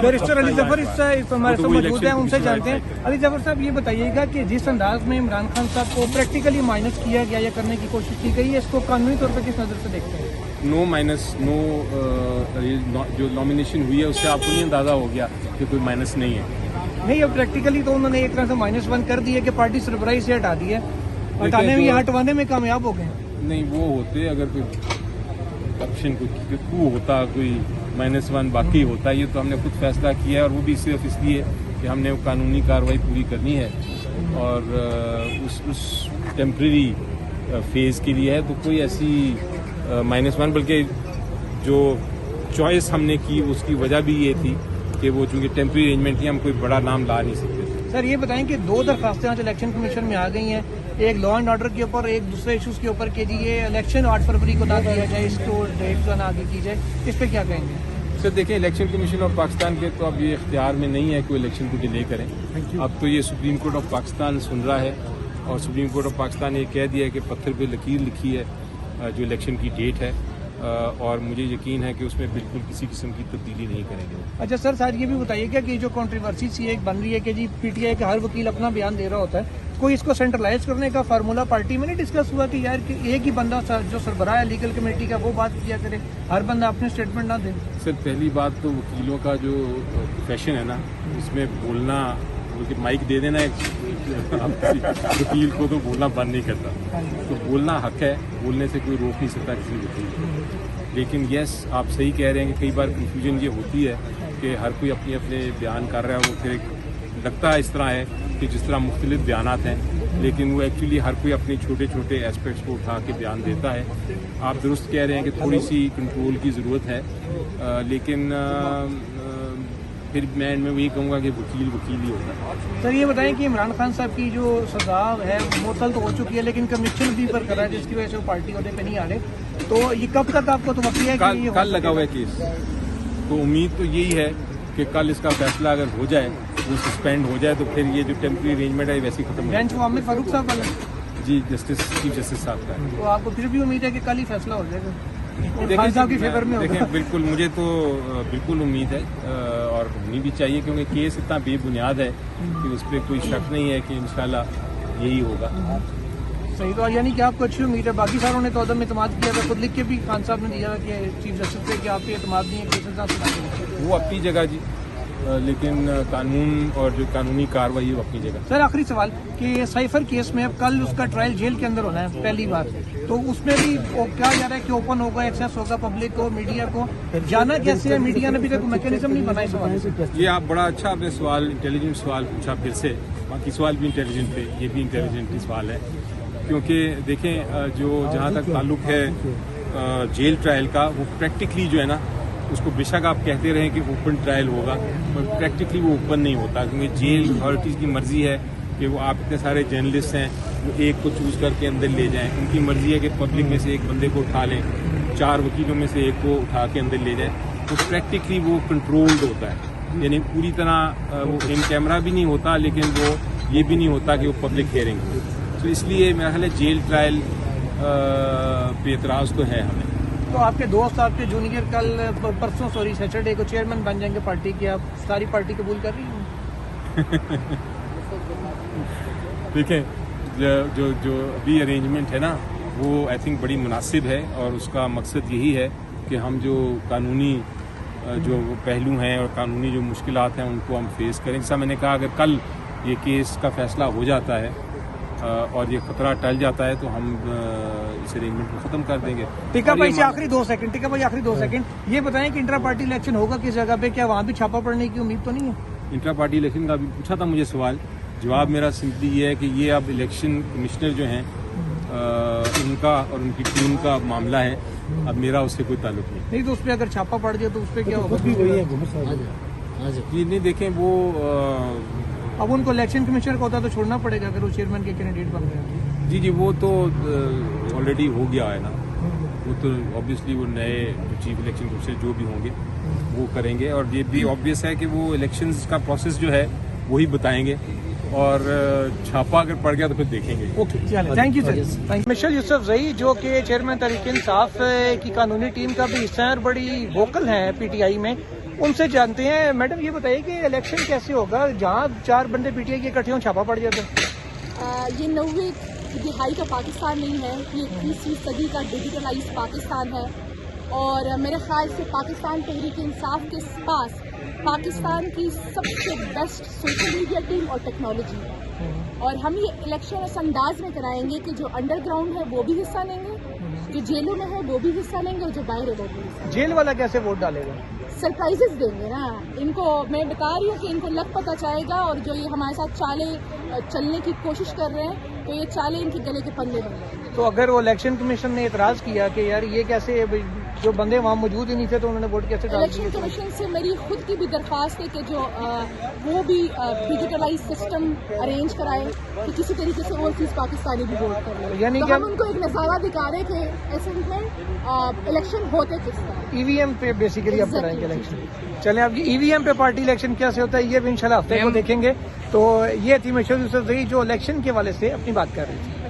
Barrister Ali Zafar इस हमारे साथ मौजूद हैं, उनसे जानते हैं। अली जफर साहब, ये बताइएगा कि जिस अंदाज में इमरान खान साहब को प्रैक्टिकली माइनस किया गया या करने की कोशिश की गई है, इसको कानूनी तौर पर किस नज़र से देखते हैं? नो माइनस नो, जो नॉमिनेशन हुई है उससे आपको नहीं अंदाजा हो गया कि कोई माइनस नहीं है? नहीं, अब प्रैक्टिकली तो उन्होंने एक तरह से -1 कर दी है कि पार्टी सरबराही से हटा दी है, हटाने में हटवाने में कामयाब हो गए। नहीं, वो होते अगर कोई ऑप्शन कोई होता, कोई -1 बाकी होता, ये तो हमने खुद फैसला किया है और वो भी सिर्फ इसलिए कि हमने वो कानूनी कार्रवाई पूरी करनी है और उस टेम्प्रेरी फेज के लिए है, तो कोई ऐसी -1, बल्कि जो चॉइस हमने की उसकी वजह भी ये थी कि वो चूंकि टेम्प्रेरी अरेंजमेंट थी, हम कोई बड़ा नाम ला नहीं सकते। सर, ये बताएं कि 2 दरखास्तें आज इलेक्शन कमीशन में आ गई हैं, एक लॉ एंड ऑर्डर के ऊपर, एक दूसरे इश्यूज के ऊपर कि जी ये इलेक्शन 8 फरवरी को ना किया जाए, इसको डेट जो ना आगे की जाए, इस पर क्या कहेंगे? सर देखें, इलेक्शन कमीशन ऑफ पाकिस्तान के तो अब ये इख्तियार में नहीं है कि इलेक्शन को डिले करें। अब तो ये सुप्रीम कोर्ट ऑफ पाकिस्तान सुन रहा है और सुप्रीम कोर्ट ऑफ पाकिस्तान ने कह दिया है कि पत्थर पे लकीर लिखी है जो इलेक्शन की डेट है, और मुझे यकीन है कि उसमें बिल्कुल किसी किस्म की तब्दीली नहीं करेंगे। अच्छा सर, साथ ये भी बताइएगा कि जो कंट्रोवर्सी सी एक बन रही है कि जी पीटीआई का हर वकील अपना बयान दे रहा होता है, कोई इसको सेंट्रलाइज करने का फार्मूला पार्टी में नहीं डिस्कस हुआ कि यार कि एक ही बंदा जो सरबराह है लीगल कमेटी का वो बात किया करे, हर बंदा अपने स्टेटमेंट ना दे? सर, पहली बात तो वकीलों का जो प्रोफेशन है ना, इसमें बोलना, माइक दे देना एक वकील को तो बोलना बंद नहीं करता, तो बोलना हक है, बोलने से कोई रोक नहीं सकता किसी वकील को। लेकिन यस, आप सही कह रहे हैं कि कई बार कंफ्यूजन ये होती है कि हर कोई अपने अपने बयान कर रहा है, वो फिर लगता है इस तरह है कि जिस तरह मुख्तलिफ बयानात हैं, लेकिन वो एक्चुअली हर कोई अपने छोटे छोटे एस्पेक्ट्स को उठा के बयान देता है। आप दुरुस्त कह रहे हैं कि थोड़ी सी कंट्रोल की ज़रूरत है, लेकिन फिर मैं वही कहूँगा कि वकील ही होता है। सर, ये बताएं कि इमरान खान साहब की जो सजा है मुअत्तल तो हो चुकी है, लेकिन कमीशन भी पर कर रहा है, जिसकी वजह से वो पार्टी होने पे नहीं आ रहे, तो ये कब तक आपको तो वक्त है कि कल लगा हुआ है केस, तो उम्मीद तो यही है कि कल इसका फैसला अगर हो जाए, वो सस्पेंड हो जाए, तो फिर ये जो टेम्प्रेरी अरेंजमेंट है वैसे ही खत्म हो जाए। बेंच आमिर फारूक साहब वाला? जी, चीफ जस्टिस साहब का। तो आपको फिर भी उम्मीद है कि कल ही फैसला हो जाएगा? देखिए, बिल्कुल, मुझे तो बिल्कुल उम्मीद है और होनी भी चाहिए, क्योंकि केस इतना बेबुनियाद है कि उस पर कोई शक नहीं है कि इंशाल्लाह यही होगा। सही, तो यानी कि आपको अच्छी उम्मीद है। बाकी सारों ने तो अदम एतमाद किया था, खुद लिख के भी खान साहब ने दिया कि चीफ जस्टिस पे कि आप पे एतमाद नहीं है, केसेस ना सुना। वो अपनी जगह जी, लेकिन कानून और जो कानूनी कार्रवाई है वो अपनी जगह। सर, आखिरी सवाल कि साइफर केस में अब कल उसका ट्रायल जेल के अंदर होना है पहली बार, तो उसमें भी वो क्या जा रहा है कि ओपन होगा, एक्सेस होगा पब्लिक को, मीडिया को जाना कैसे है? मीडिया ने अभी तक मैकेनिज्म नहीं बनाया सवाल से। ये आप बड़ा अच्छा आपने सवाल, इंटेलिजेंट सवाल पूछा फिर से। बाकी सवाल भी इंटेलिजेंट थे, ये भी इंटेलिजेंट सवाल है, क्योंकि देखें जो जहाँ तक ताल्लुक है जेल ट्रायल का, वो प्रैक्टिकली जो है ना, उसको बेशक आप कहते रहें कि ओपन ट्रायल होगा, पर प्रैक्टिकली वो ओपन नहीं होता, क्योंकि जेल अथॉरिटीज़ की मर्जी है कि वो, आप इतने सारे जर्नलिस्ट हैं, वो एक को चूज़ करके अंदर ले जाएं, उनकी मर्जी है कि पब्लिक में से एक बंदे को उठा लें, 4 वकीलों में से एक को उठा के अंदर ले जाएं, तो प्रैक्टिकली वो कंट्रोल्ड होता है, यानी पूरी तरह वो इन कैमरा भी नहीं होता, लेकिन वो ये भी नहीं होता कि वो पब्लिक हियरिंग हो। तो इसलिए मेरा ख्याल है जेल ट्रायल पे एतराज़ तो है हमें। तो आपके दोस्त, आपके जूनियर कल परसों सैटरडे को चेयरमैन बन जाएंगे पार्टी की, आप सारी पार्टी कबूल कर रही हैं? देखें, जो अभी अरेंजमेंट है ना, वो आई थिंक बड़ी मुनासिब है और उसका मकसद यही है कि हम जो कानूनी जो पहलू हैं और कानूनी जो मुश्किलात हैं उनको हम फेस करें। जैसा मैंने कहा, अगर कल ये केस का फैसला हो जाता है और ये खतरा टल जाता है, तो हम इस अरेंजमेंट को खत्म कर देंगे। टीका भाई आखिरी 2 सेकंड, ये बताएं कि इंट्रा पार्टी इलेक्शन होगा किस जगह पे, क्या वहाँ भी छापा पड़ने की उम्मीद तो नहीं है? इंट्रा पार्टी इलेक्शन का भी पूछा था मुझे सवाल, जवाब मेरा सिंपली ये है कि ये अब इलेक्शन कमिश्नर जो हैं उनका और उनकी टीम का मामला है, अब मेरा उससे कोई ताल्लुक नहीं। तो उस पर अगर छापा पड़ गया तो उस पर क्या होगा? ये नहीं, देखें वो अब उनको इलेक्शन कमिश्नर का होता तो छोड़ना पड़ेगा अगर वो चेयरमैन के कैंडिडेट बन गए। जी, वो तो ऑलरेडी हो गया है ना, वो तो ऑब्वियसली वो नए चीफ इलेक्शन कमिश्नर जो भी होंगे वो करेंगे, और ये भी ऑब्वियस है कि वो इलेक्शंस का प्रोसेस जो है वही बताएंगे और छापा अगर पड़ गया तो फिर देखेंगे। Okay, thank you sir. Thank Michelle Yousafzai जो कि चेयरमैन तहरीक इंसाफ की कानूनी टीम का भी हिस्सा है और बड़ी वोकल हैं पीटीआई में, उनसे जानते हैं। मैडम ये बताइए कि इलेक्शन कैसे होगा जहाँ 4 बंदे पीटीआई के इकट्ठे हों, छापा पड़ जाता है? ये 9वीं दिहाई का पाकिस्तान नहीं है, ये 21वीं सदी का डिजिटलाइज पाकिस्तान है। और मेरे ख्याल से पाकिस्तान तहरीक इंसाफ के पास पाकिस्तान की सबसे बेस्ट सोशल मीडिया टीम और टेक्नोलॉजी है। और हम ये इलेक्शन इस अंदाज में कराएंगे कि जो अंडरग्राउंड है वो भी हिस्सा लेंगे, जो जेलों में है वो भी हिस्सा लेंगे और जो बाहर है वो भी हिस्सा लेंगे। जेल वाला कैसे वोट डालेगा? सरप्राइजेस देंगे ना इनको, मैं बता रही हूँ कि इनको लग पता चाहेगा। और जो ये हमारे साथ चाले चलने की कोशिश कर रहे हैं तो ये चाले इनके गले के पल्ले बन रहे हैं। तो अगर वो इलेक्शन कमीशन ने एतराज किया कि यार ये कैसे, जो बंदे वहाँ मौजूद ही नहीं थे तो उन्होंने वोट कैसे डाल दिया? इलेक्शन कमीशन से मेरी खुद की भी दरख्वास्त है कि जो वो भी डिजिटलाइज सिस्टम अरेंज कराए कि किसी तरीके से ओवरसीज पाकिस्तानी भी वोट कर ले। यानी तो कि हम उनको एक नज़ारा दिखा रहे थे ऐसे में इलेक्शन होते किस तरह। ईवीएम पे बेसिकली अब कराएंगे इलेक्शन। चलें, अब ईवीएम पे पार्टी इलेक्शन कैसे होता है ये भी इंशाल्लाह हफ्ते को देखेंगे। तो ये थी मिशेल यूसुफ जई जो इलेक्शन के हवाले से अपनी बात कर रही थी।